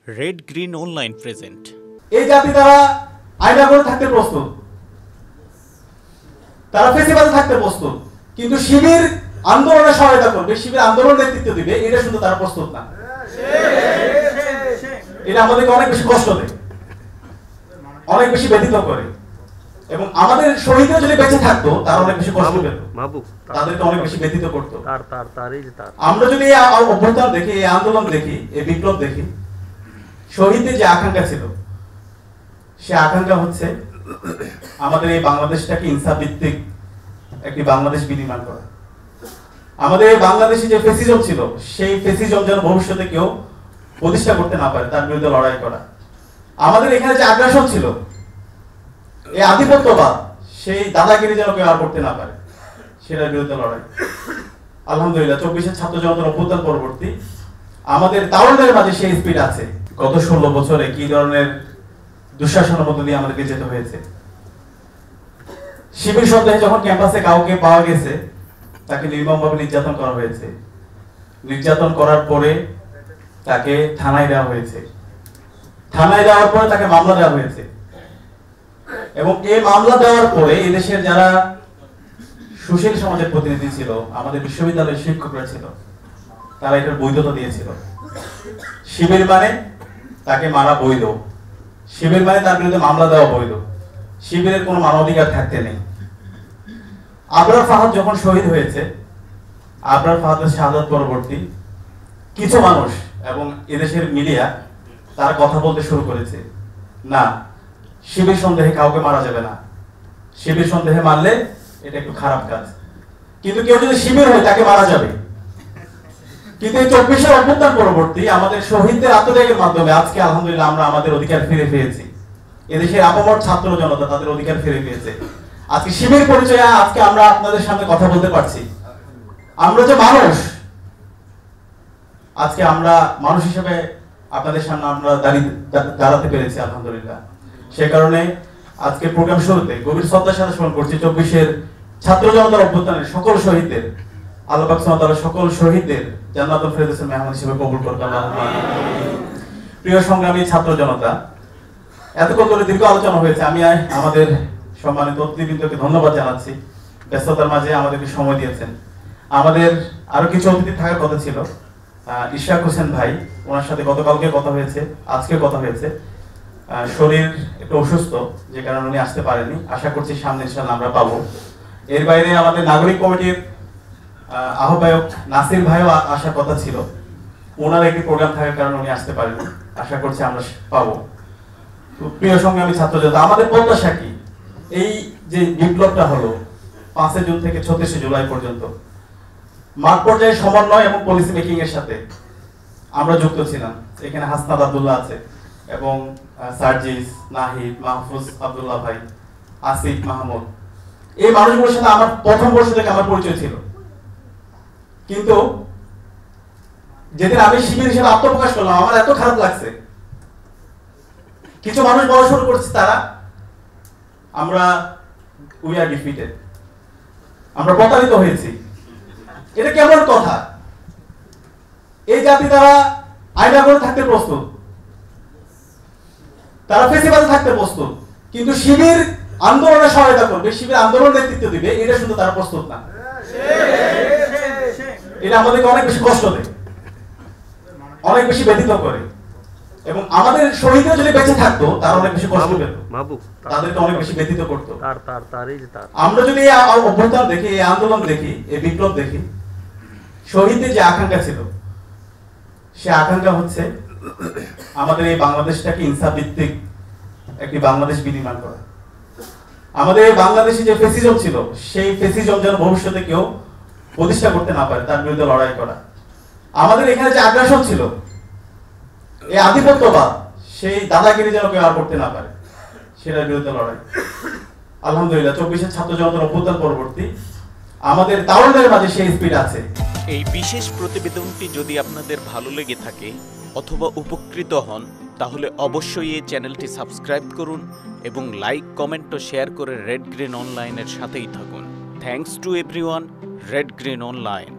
Red green online present. এই জাতি তারা আইনা করে থাকতে প্রস্তুত, তারা ফেসিবাদে থাকতে প্রস্তুত, কিন্তু শিবির আন্দোলনে সহায়তা করবে, শিবির আন্দোলন নেতৃত্ব দিবে, এটা শুনতে তারা প্রস্তুত না। এটা আমাদেরকে অনেক বেশি কষ্ট দেয়, অনেক বেশি ব্যথিত করে, এবং আমাদের শহীদরা যদি বেঁচে থাকতো তারা অনেক বেশি কষ্ট পেত, তাদেরকে অনেক বেশি ব্যথিত করতো। আমরা যদি এই অভ্যুত্থান দেখি, এই আন্দোলন দেখি, এই বিপ্লব দেখি, শহীদদের যে আকাঙ্ক্ষা ছিল, সে আকাঙ্ক্ষা হচ্ছে আমাদের এই বাংলাদেশটাকে ইনসাফ ভিত্তিক একটি বাংলাদেশ বিনির্মাণ করা। আমাদের এই বাংলাদেশে যে ফেসিজম ছিল, সেই ফেসিজম যেন ভবিষ্যতে কেউ প্রতিষ্ঠা করতে না পারে, তার বিরুদ্ধে লড়াই করা। আমাদের এখানে যে আগ্রাসন ছিল, এই আধিপত্যবাদ, সেই দাদাগিরি যেন কেউ আর করতে না পারে, সেটার বিরুদ্ধে লড়াই। আলহামদুলিল্লাহ 24-এর ছাত্র জনতার অভ্যুত্থান পরবর্তী আমাদের তারুণ্যের মাঝে সেই স্পিড আছে। গত 16 বছরে কি ধরনের দুঃশাসনের মধ্য দিয়ে আমাদেরকে যেতে হয়েছে। শিবির সন্দেহে যখন ক্যাম্পাসে কাউকে পাওয়া গেছে, তাকে নির্মমভাবে নির্যাতন করা হয়েছে। নির্যাতন করার পরে তাকে থানায় দেওয়া হয়েছে, থানায় দেওয়ার পরে তাকে মামলা দেওয়া হয়েছে, এবং এই মামলা দেওয়ার পরে এদেশের যারা সুশীল সমাজের প্রতিনিধি ছিল, আমাদের বিশ্ববিদ্যালয়ের শিক্ষকরা ছিল, তারা এটার বৈধতা দিয়েছিল। শিবির মানে তাকে মারা বৈধ, শিবির মানে তার বিরুদ্ধে মামলা দেওয়া বৈধ, শিবিরের কোনো মানবাধিকার থাকতে নেই। আবরার ফাহাদ যখন শহীদ হয়েছে, আবরার ফাহাদের শাহাদাত পরবর্তী কিছু মানুষ এবং এদেশের মিডিয়া তারা কথা বলতে শুরু করেছে, না, শিবির সন্দেহে কাউকে মারা যাবে না, শিবির সন্দেহে মারলে এটা একটু খারাপ কাজ, কিন্তু কেউ যদি শিবির হয় তাকে মারা যাবে। কিন্তু এই 24-এর অভ্যুত্থান পরবর্তী আমাদের শহীদদের আত্মত্যাগের মাধ্যমে আজকে আলহামদুলিল্লাহ আমরা আমাদের অধিকার ফিরে পেয়েছি। এদেশের আপামর ছাত্র জনতা তাদের অধিকার ফিরে পেয়েছে। আজকে শিবির পরিচয়ে আজকে আমরা আপনাদের সামনে কথা বলতে পারছি। আমরা যে মানুষ, আজকে আমরা মানুষ হিসেবে আপনাদের সামনে আমরা দাঁড়াতে পেরেছি আলহামদুলিল্লাহ। সে কারণে আজকে প্রোগ্রাম শুরুতে গভীর শ্রদ্ধার সাথে স্মরণ করছি 24-এর ছাত্র জনতার অভ্যুত্থানের সকল শহীদদের। আল্লাহ পাক সুবহানাহু ওয়া তাআলা সকল শহীদদের জান্নাতুল ফেরদৌসের মেহমান হিসেবে কবুল করুন। প্রিয় সংগ্রামী ছাত্র জনতা, এতক্ষণ ধরে দীর্ঘ আলোচনা হয়েছে। আমি আমাদের সম্মানিত অতিথিবৃন্দকে ধন্যবাদ জানাচ্ছি, ব্যস্ততার মাঝে আমাদেরকে সময় দিয়েছেন। আমাদের আরো কিছু অতিথি থাকার কথা ছিল। ইশরাক হোসেন ভাই, ওনার সাথে গতকালকে কথা হয়েছে, আজকে কথা হয়েছে। শরীর একটু অসুস্থ, যে কারণে উনি আসতে পারেনি। আশা করছি সামনে ইনশাআল্লাহ আমরা পাবো। এর বাইরে আমাদের নাগরিক কমিটির আহ্বায়ক নাসির ভাইও আসার কথা ছিল, ওনার একটি প্রোগ্রাম থাকার কারণে উনি আসতে পারেনি। আশা করছি আমরা পাবো। প্রিয় সংগ্রামী ছাত্র জনতা, আমাদের প্রত্যাশা কি, এই যে বিপ্লবটা হলো 5 জুন থেকে 36 জুলাই পর্যন্ত, মাঠ পর্যায়ে সমন্বয় এবং পলিসি মেকিং এর সাথে আমরা যুক্ত ছিলাম। এখানে হাসনাত আব্দুল্লাহ আছে, এবং সার্জিস, নাহিদ, মাহফুজ আব্দুল্লাহ ভাই, আসিফ মাহমুদ, এই মানুষগুলোর সাথে আমার প্রথম বর্ষ থেকে আমার পরিচয় ছিল। কিন্তু যেদিন আমি শিবির হিসেবে আত্মপ্রকাশ করলাম, আমার এত খারাপ লাগছে। কিছু মানুষ বলা শুরু করছে তারা, আমরা উই আর ডিফিটেড, আমরা প্রতারিত হয়েছি। এটা কেমন কথা? এই জাতি তারা আইনা করে থাকতে প্রস্তুত, তারা ফেসিবাদে থাকতে প্রস্তুত, কিন্তু শিবির আন্দোলনে সহায়তা করবে, শিবির আন্দোলন নেতৃত্ব দিবে, এটা শুনতে তারা প্রস্তুত না। এটা আমাদেরকে অনেক বেশি কষ্ট দেয়, অনেক বেশি ব্যথিত করে, এবং আমাদের শহীদরা যদি বেঁচে থাকতো তারা অনেক বেশি কষ্ট পেত, তাদেরকে অনেক বেশি ব্যথিত করতো। আমরা যদি এই অভ্যুত্থান দেখি, এই আন্দোলন দেখি, এই বিপ্লব দেখি, শহীদদের যে আকাঙ্ক্ষা ছিল, সে আকাঙ্ক্ষা হচ্ছে আমাদের এই বাংলাদেশটাকে ইনসাফ ভিত্তিক একটি বাংলাদেশ বিনির্মাণ করা। আমাদের এই বাংলাদেশে যে ফেসিজম ছিল, সেই ফেসিজম যেন ভবিষ্যতে কেউ প্রতিষ্ঠা করতে না পারে, তার বিরুদ্ধে লড়াই করা। আমাদের এখানে যে আগ্রাসন ছিল, এই আধিপত্যবাদ, সেই দাদাগিরি যেন কেউ আর করতে না পারে, সেটার বিরুদ্ধে লড়াই। আলহামদুলিল্লাহ 24-এর ছাত্র জনতার অভ্যুত্থান পরবর্তী আমাদের তারুণ্যের মাঝে সেই স্পিড আছে। এই বিশেষ প্রতিবেদনটি যদি আপনাদের ভালো লেগে থাকে অথবা উপকৃত হন, তাহলে অবশ্যই এই চ্যানেলটি সাবস্ক্রাইব করুন এবং লাইক, কমেন্ট ও শেয়ার করে রেড গ্রিন অনলাইনের সাথেই থাকুন। Thanks to everyone. Red green online.